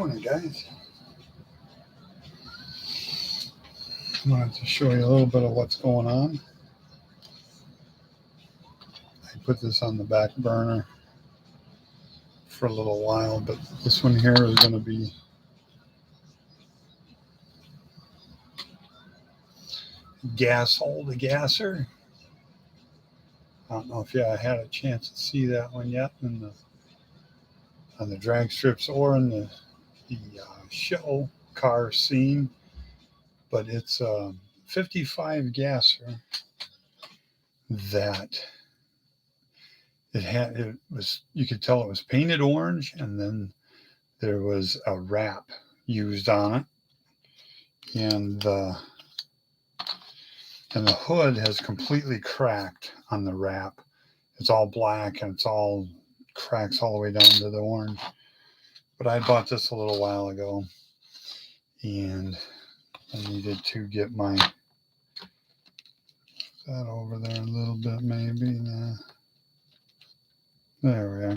Morning, guys. I wanted to show you a little bit of what's going on. I put this on the back burner for a little while, but this one here is going to be gas hole to gasser. I don't know if I had a chance to see that one yet on the drag strips or in the show car scene, but it's a 55 gasser that it was, you could tell it was painted orange, and then there was a wrap used on it, and the hood has completely cracked on the wrap. It's all black and it's all cracks all the way down to the orange. But I bought this a little while ago, and I needed to get that over there a little bit, maybe. Nah. There we are.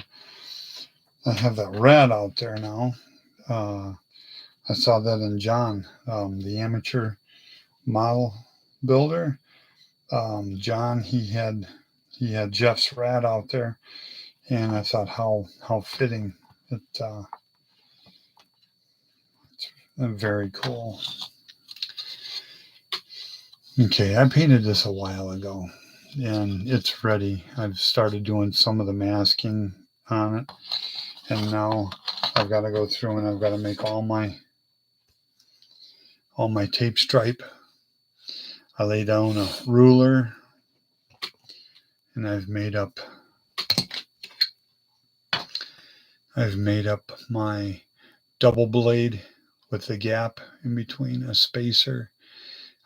I have that red out there now. I saw that in John, the amateur model builder. John, he had Jeff's rat out there, and I thought how fitting it's very cool. Okay, I painted this a while ago, and it's ready. I've started doing some of the masking on it, and now I've got to go through and I've got to make all my tape stripe. I lay down a ruler, and I've made up my double blade with the gap in between, a spacer.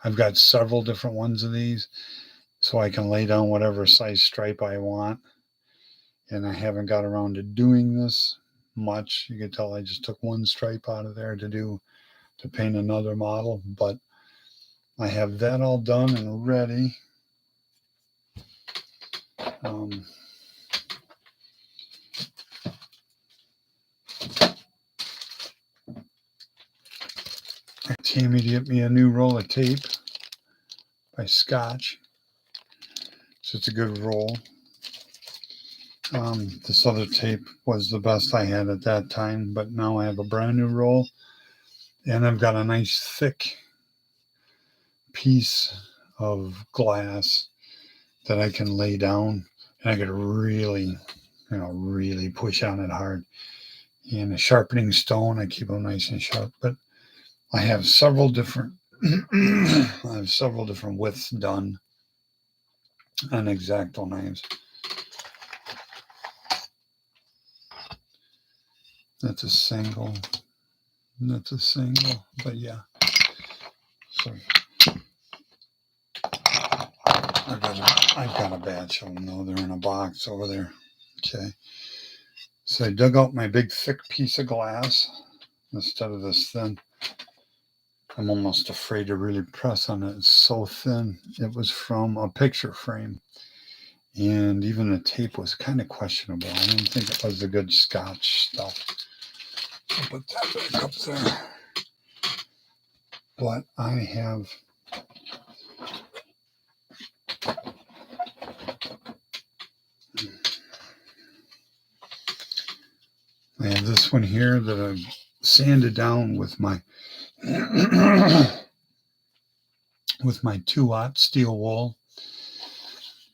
I've got several different ones of these, so I can lay down whatever size stripe I want. And I haven't got around to doing this much. You can tell I just took one stripe out of there to paint another model, but I have that all done and ready. Tammy to get me a new roll of tape by Scotch, so it's a good roll. This other tape was the best I had at that time, but now I have a brand new roll, and I've got a nice thick piece of glass that I can lay down, and I could really push on it hard. And a sharpening stone, I keep them nice and sharp, but I have several different widths done on X-Acto knives. That's a single, but yeah. So I've got a batch of them though. They're in a box over there. Okay. So I dug out my big thick piece of glass instead of this thin. I'm almost afraid to really press on it. It's so thin. It was from a picture frame, and even the tape was kind of questionable. I didn't think it was the good Scotch stuff. I'll put that back up there. But I have this one here that I've sanded down with my 2-aught steel wool,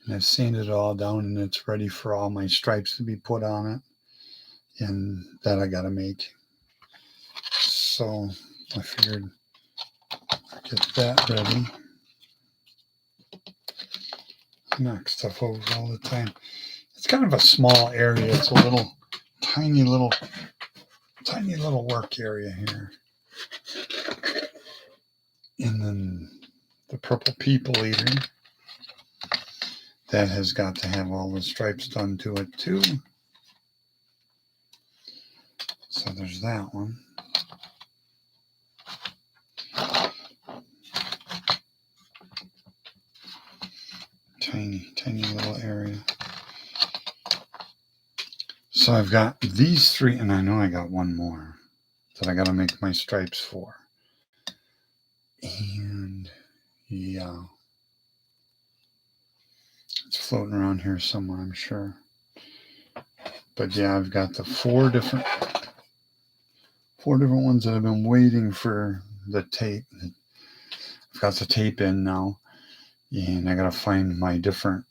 and I've sanded it all down, and it's ready for all my stripes to be put on it, and that I got to make. So I figured I'd get that ready. I knock stuff over all the time. It's kind of a small area. It's a little tiny little work area here. And then the purple people eater, that has got to have all the stripes done to it too. So there's that one. Tiny little area. So I've got these three, and I know I got one more. that I got to make my stripes for. And yeah, it's floating around here somewhere, I'm sure. But yeah, I've got the four different ones that I've been waiting for the tape. I've got the tape in now, and I got to find my different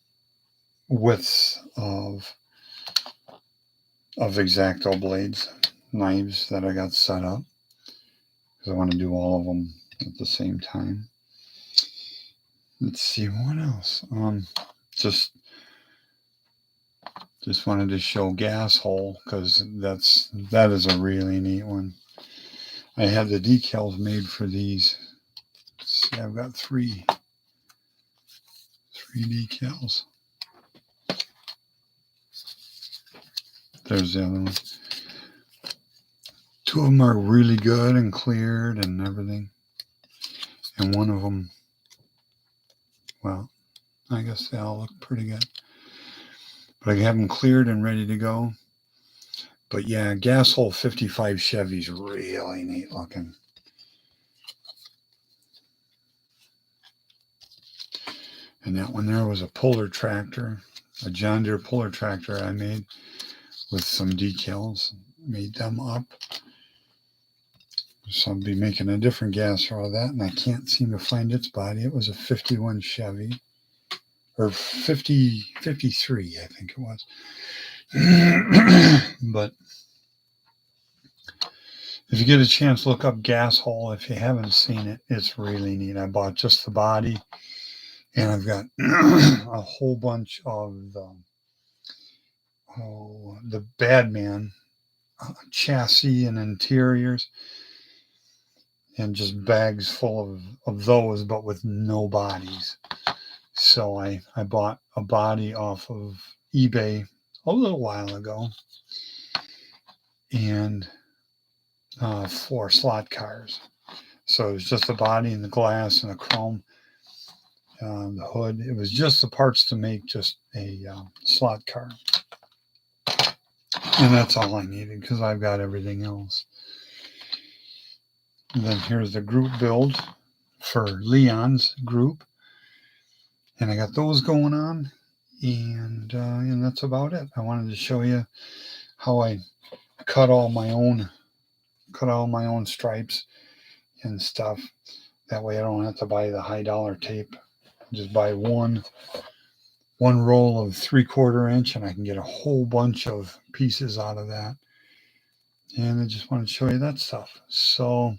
widths of X-Acto blades, knives that I got set up, because I want to do all of them at the same time. Let's see what else. Just wanted to show gas hole, because that is a really neat one. I had the decals made for these. Let's see, I've got three decals. There's the other one. Two of them are really good and cleared and everything. And one of them, well, I guess they all look pretty good. But I have them cleared and ready to go. But yeah, gas hole 55 Chevy's really neat looking. And that one there was a puller tractor, a John Deere puller tractor I made with some decals. Made them up. So I'll be making a different gas for all that, and I can't seem to find its body. It was a 51 Chevy, or 53, I think it was. But if you get a chance, look up gas hole. If you haven't seen it, it's really neat. I bought just the body, and I've got a whole bunch of the Badman chassis and interiors, and just bags full of those, but with no bodies. So I bought a body off of eBay a little while ago, and for slot cars. So it was just the body and the glass and the chrome, the hood. It was just the parts to make just a slot car. And that's all I needed, because I've got everything else. And then here's the group build for Leon's group. And I got those going on. And that's about it. I wanted to show you how I cut all my own stripes and stuff. That way I don't have to buy the high dollar tape. Just buy one roll of 3/4 inch, and I can get a whole bunch of pieces out of that. And I just wanted to show you that stuff. So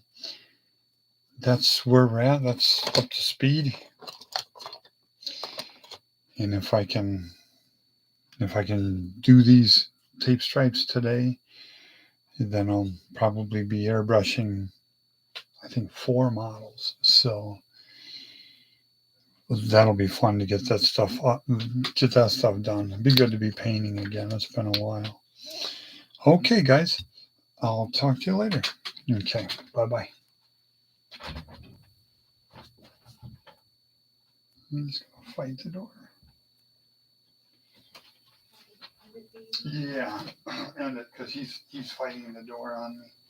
that's where we're at. That's up to speed. And if I can do these tape stripes today, then I'll probably be airbrushing, I think, 4 models. So that'll be fun to get that stuff done. It'd be good to be painting again. It's been a while. Okay, guys. I'll talk to you later. Okay. Bye-bye. I'm just going to fight the door. Yeah, and because he's fighting the door on me.